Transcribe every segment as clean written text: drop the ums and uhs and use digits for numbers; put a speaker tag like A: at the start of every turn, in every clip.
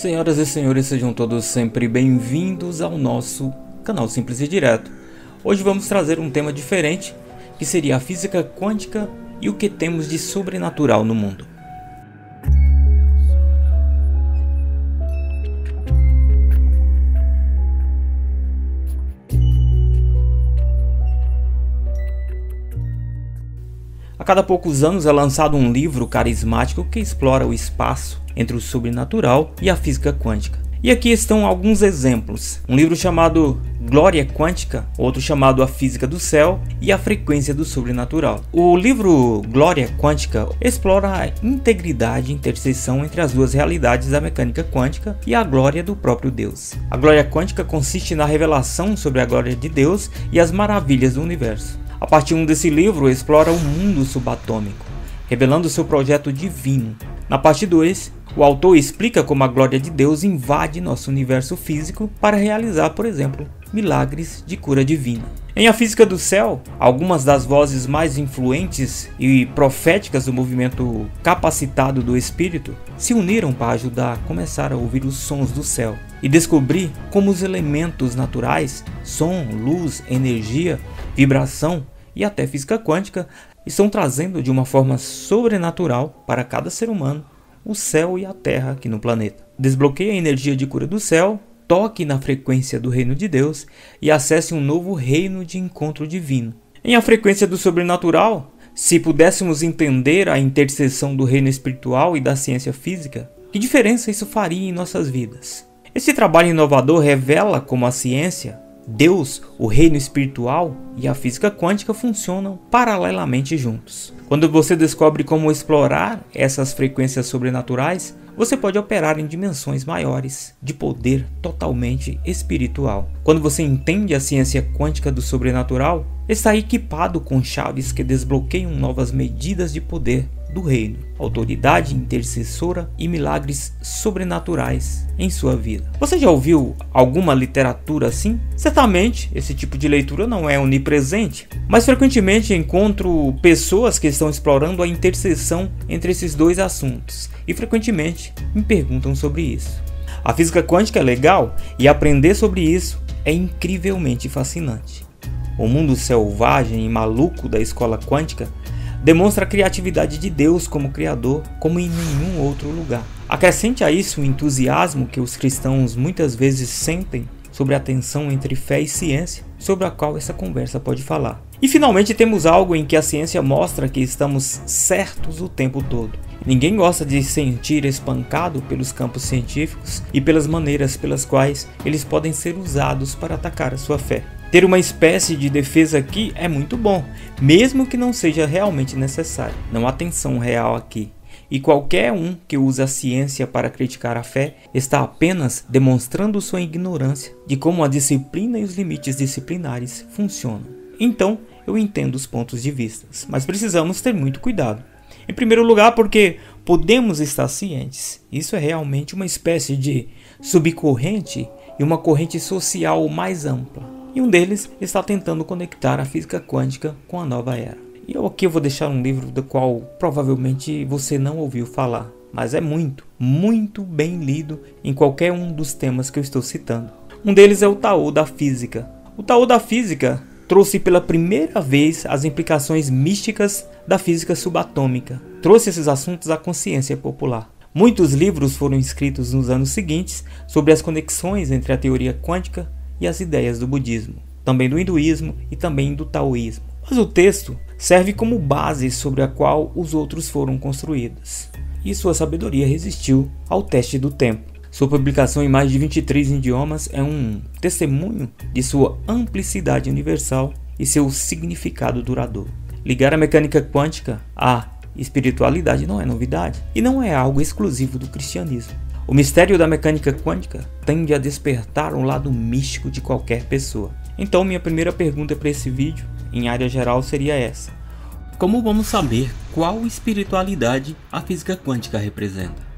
A: Senhoras e senhores, sejam todos sempre bem-vindos ao nosso canal Simples e Direto. Hoje vamos trazer um tema diferente, que seria a física quântica e o que temos de sobrenatural no mundo. A cada poucos anos é lançado um livro carismático que explora o espaço entre o sobrenatural e a física quântica. E aqui estão alguns exemplos. Um livro chamado Glória Quântica, outro chamado A Física do Céu e a Frequência do Sobrenatural. O livro Glória Quântica explora a integridade e interseção entre as duas realidades da mecânica quântica e a glória do próprio Deus. A glória quântica consiste na revelação sobre a glória de Deus e as maravilhas do universo. A parte 1 desse livro explora o mundo subatômico, revelando seu projeto divino. Na parte 2, o autor explica como a glória de Deus invade nosso universo físico para realizar, por exemplo, milagres de cura divina. Em A Física do Céu, algumas das vozes mais influentes e proféticas do movimento capacitado do espírito se uniram para ajudar a começar a ouvir os sons do céu e descobrir como os elementos naturais, som, luz, energia, vibração e até física quântica estão trazendo de uma forma sobrenatural para cada ser humano o céu e a terra aqui no planeta. Desbloqueie a energia de cura do céu, toque na frequência do reino de Deus e acesse um novo reino de encontro divino. Em A Frequência do Sobrenatural, se pudéssemos entender a interseção do reino espiritual e da ciência física, que diferença isso faria em nossas vidas? Esse trabalho inovador revela como a ciência, Deus, o reino espiritual e a física quântica funcionam paralelamente juntos. Quando você descobre como explorar essas frequências sobrenaturais, você pode operar em dimensões maiores de poder totalmente espiritual. Quando você entende a ciência quântica do sobrenatural, está equipado com chaves que desbloqueiam novas medidas de poder do reino, autoridade intercessora e milagres sobrenaturais em sua vida. Você já ouviu alguma literatura assim? Certamente esse tipo de leitura não é onipresente, mas frequentemente encontro pessoas que estão explorando a interseção entre esses dois assuntos e frequentemente me perguntam sobre isso. A física quântica é legal e aprender sobre isso é incrivelmente fascinante. O mundo selvagem e maluco da escola quântica demonstra a criatividade de Deus como Criador como em nenhum outro lugar. Acrescente a isso o entusiasmo que os cristãos muitas vezes sentem sobre a tensão entre fé e ciência, sobre a qual essa conversa pode falar. E finalmente temos algo em que a ciência mostra que estamos certos o tempo todo. Ninguém gosta de se sentir espancado pelos campos científicos e pelas maneiras pelas quais eles podem ser usados para atacar a sua fé. Ter uma espécie de defesa aqui é muito bom, mesmo que não seja realmente necessário. Não há tensão real aqui. E qualquer um que usa a ciência para criticar a fé está apenas demonstrando sua ignorância de como a disciplina e os limites disciplinares funcionam. Então, eu entendo os pontos de vista, mas precisamos ter muito cuidado. Em primeiro lugar, porque podemos estar cientes. Isso é realmente uma espécie de subcorrente e uma corrente social mais ampla. E um deles está tentando conectar a física quântica com a nova era. E aqui eu vou deixar um livro do qual provavelmente você não ouviu falar, mas é muito bem lido em qualquer um dos temas que eu estou citando. Um deles é o Tao da Física. O Tao da Física trouxe pela primeira vez as implicações místicas da física subatômica. Trouxe esses assuntos à consciência popular. Muitos livros foram escritos nos anos seguintes sobre as conexões entre a teoria quântica e as ideias do budismo, também do hinduísmo e também do taoísmo. Mas o texto serve como base sobre a qual os outros foram construídos, e sua sabedoria resistiu ao teste do tempo. Sua publicação em mais de 23 idiomas é um testemunho de sua amplicidade universal e seu significado duradouro. Ligar a mecânica quântica à espiritualidade não é novidade, e não é algo exclusivo do cristianismo. O mistério da mecânica quântica tende a despertar um lado místico de qualquer pessoa. Então minha primeira pergunta para esse vídeo, em área geral, seria essa: como vamos saber qual espiritualidade a física quântica representa?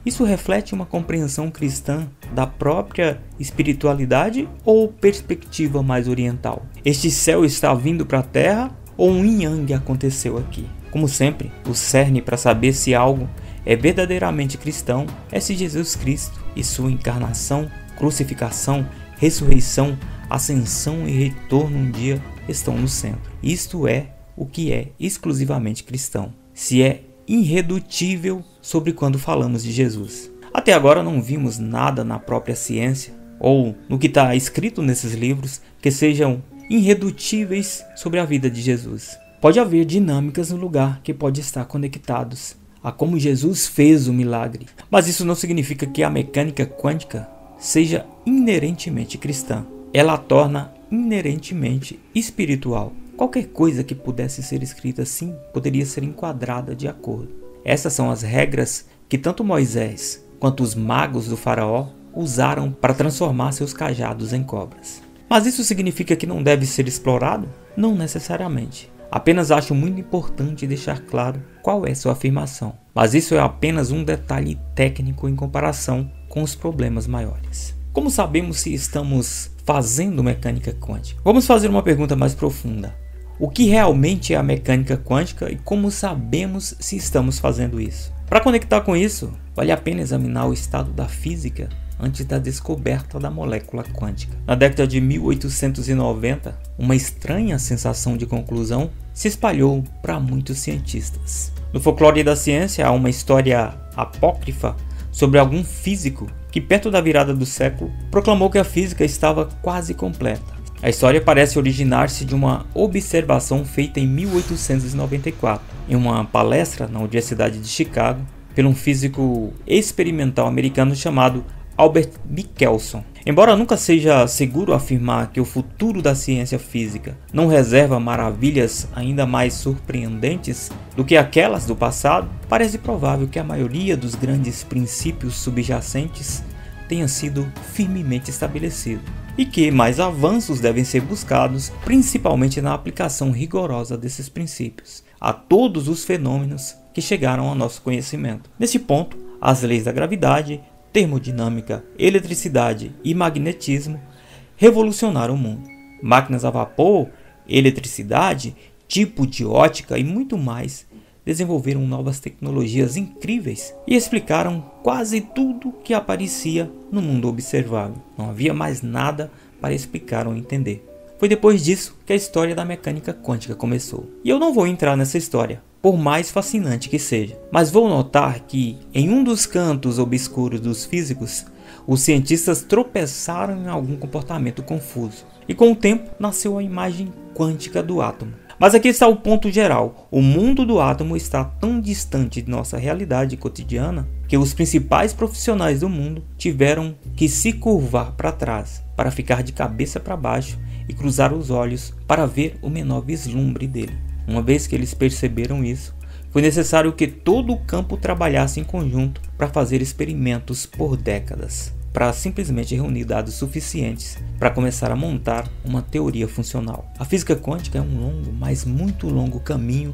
A: Isso reflete uma compreensão cristã da própria espiritualidade ou perspectiva mais oriental? Este céu está vindo para a Terra ou um yin-yang aconteceu aqui? Como sempre, o cerne para saber se algo é verdadeiramente cristão é se Jesus Cristo e sua encarnação, crucificação, ressurreição, ascensão e retorno um dia estão no centro. Isto é o que é exclusivamente cristão. Se é irredutível sobre quando falamos de Jesus. Até agora não vimos nada na própria ciência ou no que está escrito nesses livros que sejam irredutíveis sobre a vida de Jesus. Pode haver dinâmicas no lugar que pode estar conectados a como Jesus fez o milagre, mas isso não significa que a mecânica quântica seja inerentemente cristã. Ela a torna inerentemente espiritual. Qualquer coisa que pudesse ser escrita assim poderia ser enquadrada de acordo. Essas são as regras que tanto Moisés quanto os magos do faraó usaram para transformar seus cajados em cobras. Mas isso significa que não deve ser explorado? Não necessariamente. Apenas acho muito importante deixar claro qual é sua afirmação. Mas isso é apenas um detalhe técnico em comparação com os problemas maiores. Como sabemos se estamos fazendo mecânica quântica? Vamos fazer uma pergunta mais profunda. O que realmente é a mecânica quântica e como sabemos se estamos fazendo isso? Para conectar com isso, vale a pena examinar o estado da física antes da descoberta da molécula quântica. Na década de 1890, uma estranha sensação de conclusão se espalhou para muitos cientistas. No folclore da ciência há uma história apócrifa sobre algum físico que, perto da virada do século, proclamou que a física estava quase completa. A história parece originar-se de uma observação feita em 1894, em uma palestra na Universidade de Chicago, por um físico experimental americano chamado Albert Michelson. Embora nunca seja seguro afirmar que o futuro da ciência física não reserva maravilhas ainda mais surpreendentes do que aquelas do passado, parece provável que a maioria dos grandes princípios subjacentes tenha sido firmemente estabelecido e que mais avanços devem ser buscados, principalmente na aplicação rigorosa desses princípios a todos os fenômenos que chegaram ao nosso conhecimento. Neste ponto, as leis da gravidade, termodinâmica, eletricidade e magnetismo revolucionaram o mundo. Máquinas a vapor, eletricidade, tipo de ótica e muito mais desenvolveram novas tecnologias incríveis e explicaram quase tudo que aparecia no mundo observável. Não havia mais nada para explicar ou entender. Foi depois disso que a história da mecânica quântica começou. E eu não vou entrar nessa história, por mais fascinante que seja. Mas vou notar que, em um dos cantos obscuros dos físicos, os cientistas tropeçaram em algum comportamento confuso. E com o tempo, nasceu a imagem quântica do átomo. Mas aqui está o ponto geral. O mundo do átomo está tão distante de nossa realidade cotidiana que os principais profissionais do mundo tiveram que se curvar para trás, para ficar de cabeça para baixo e cruzar os olhos para ver o menor vislumbre dele. Uma vez que eles perceberam isso, foi necessário que todo o campo trabalhasse em conjunto para fazer experimentos por décadas, para simplesmente reunir dados suficientes para começar a montar uma teoria funcional. A física quântica é um longo, mas muito longo caminho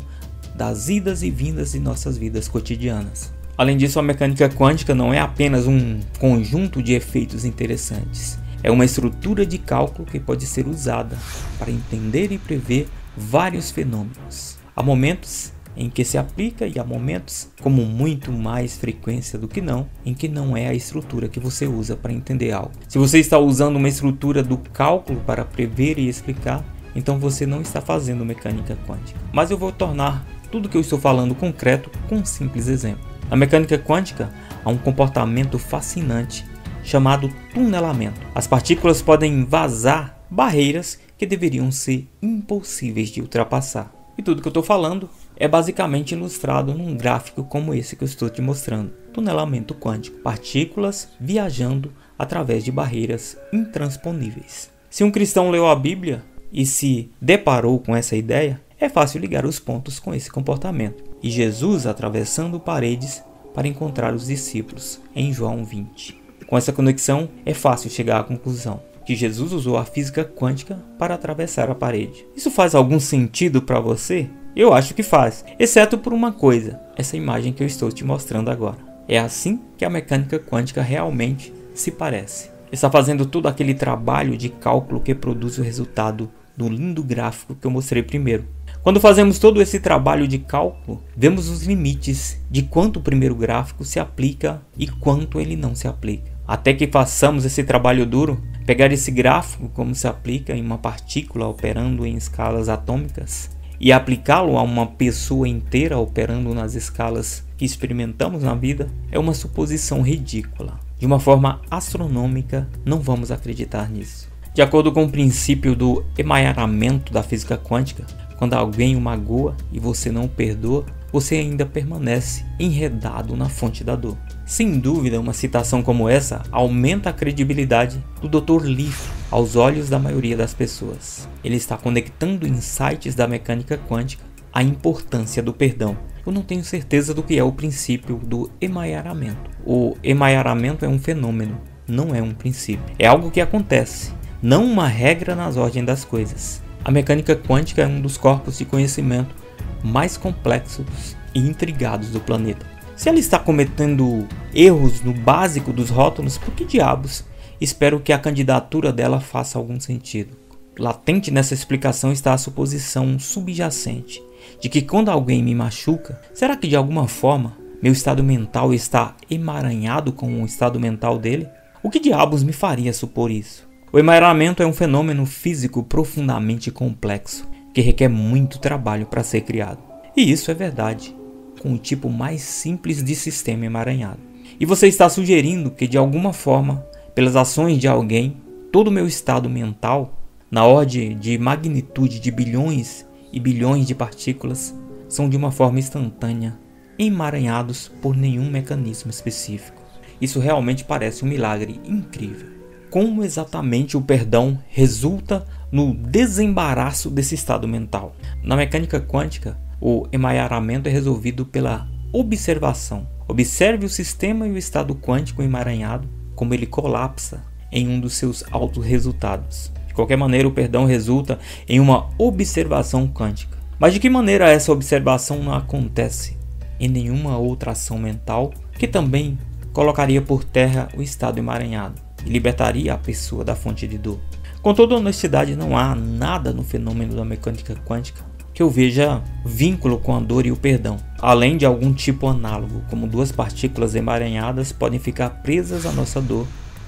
A: das idas e vindas de nossas vidas cotidianas. Além disso, a mecânica quântica não é apenas um conjunto de efeitos interessantes. É uma estrutura de cálculo que pode ser usada para entender e prever vários fenômenos. Há momentos em que se aplica e há momentos, com muito mais frequência do que não, em que não é a estrutura que você usa para entender algo. Se você está usando uma estrutura do cálculo para prever e explicar, então você não está fazendo mecânica quântica. Mas eu vou tornar tudo que eu estou falando concreto com um simples exemplo. Na mecânica quântica há um comportamento fascinante chamado tunelamento. As partículas podem vazar barreiras que deveriam ser impossíveis de ultrapassar. E tudo que eu estou falando é basicamente ilustrado num gráfico como esse que eu estou te mostrando. Tunelamento quântico. Partículas viajando através de barreiras intransponíveis. Se um cristão leu a Bíblia e se deparou com essa ideia, é fácil ligar os pontos com esse comportamento. E Jesus atravessando paredes para encontrar os discípulos em João 20. Com essa conexão, é fácil chegar à conclusão que Jesus usou a física quântica para atravessar a parede. Isso faz algum sentido para você? Eu acho que faz, exceto por uma coisa, essa imagem que eu estou te mostrando agora. É assim que a mecânica quântica realmente se parece. Está fazendo todo aquele trabalho de cálculo que produz o resultado do lindo gráfico que eu mostrei primeiro. Quando fazemos todo esse trabalho de cálculo, vemos os limites de quanto o primeiro gráfico se aplica e quanto ele não se aplica. Até que façamos esse trabalho duro, pegar esse gráfico como se aplica em uma partícula operando em escalas atômicas e aplicá-lo a uma pessoa inteira operando nas escalas que experimentamos na vida, é uma suposição ridícula. De uma forma astronômica, não vamos acreditar nisso. De acordo com o princípio do emaranhamento da física quântica, quando alguém o magoa e você não o perdoa, você ainda permanece enredado na fonte da dor. Sem dúvida, uma citação como essa aumenta a credibilidade do Dr. Leaf aos olhos da maioria das pessoas. Ele está conectando insights da mecânica quântica à importância do perdão. Eu não tenho certeza do que é o princípio do emaranhamento. O emaranhamento é um fenômeno, não é um princípio. É algo que acontece, não uma regra nas ordens das coisas. A mecânica quântica é um dos corpos de conhecimento mais complexos e intrigados do planeta. Se ela está cometendo erros no básico dos rótulos, por que diabos espero que a candidatura dela faça algum sentido? Latente nessa explicação está a suposição subjacente de que quando alguém me machuca, será que de alguma forma meu estado mental está emaranhado com o estado mental dele? O que diabos me faria supor isso? O emaranhamento é um fenômeno físico profundamente complexo, que requer muito trabalho para ser criado. E isso é verdade, com o tipo mais simples de sistema emaranhado. E você está sugerindo que de alguma forma, pelas ações de alguém, todo o meu estado mental, na ordem de magnitude de bilhões e bilhões de partículas, são de uma forma instantânea, emaranhados por nenhum mecanismo específico. Isso realmente parece um milagre incrível. Como exatamente o perdão resulta no desembaraço desse estado mental? Na mecânica quântica, o emaranhamento é resolvido pela observação. Observe o sistema e o estado quântico emaranhado, como ele colapsa em um dos seus autorresultados. De qualquer maneira, o perdão resulta em uma observação quântica. Mas de que maneira essa observação não acontece em nenhuma outra ação mental que também colocaria por terra o estado emaranhado e libertaria a pessoa da fonte de dor? Com toda honestidade, não há nada no fenômeno da mecânica quântica que eu veja vínculo com a dor e o perdão, além de algum tipo análogo, como duas partículas emaranhadas podem ficar presas à nossa dor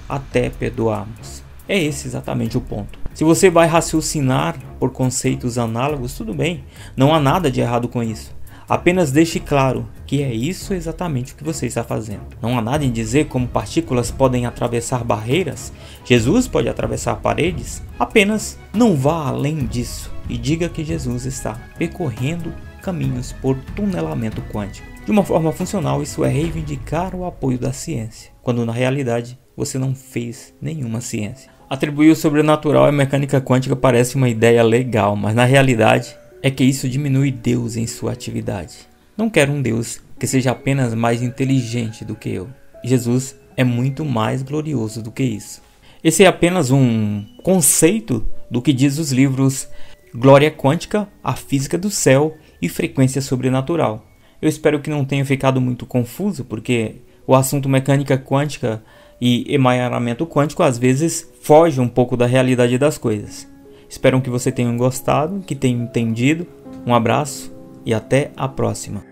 A: até perdoarmos. É esse exatamente o ponto. Se você vai raciocinar por conceitos análogos, tudo bem, não há nada de errado com isso. Apenas deixe claro que é isso exatamente o que você está fazendo. Não há nada em dizer como partículas podem atravessar barreiras, Jesus pode atravessar paredes, apenas não vá além disso e diga que Jesus está percorrendo caminhos por tunelamento quântico. De uma forma funcional, isso é reivindicar o apoio da ciência, quando na realidade você não fez nenhuma ciência. Atribuir o sobrenatural à mecânica quântica parece uma ideia legal, mas na realidade é que isso diminui Deus em sua atividade. Não quero um Deus que seja apenas mais inteligente do que eu. Jesus é muito mais glorioso do que isso. Esse é apenas um conceito do que diz os livros Glória Quântica, A Física do Céu e Frequência Sobrenatural. Eu espero que não tenha ficado muito confuso, porque o assunto mecânica quântica e emaranhamento quântico às vezes foge um pouco da realidade das coisas. Espero que você tenha gostado, que tenha entendido. Um abraço e até a próxima.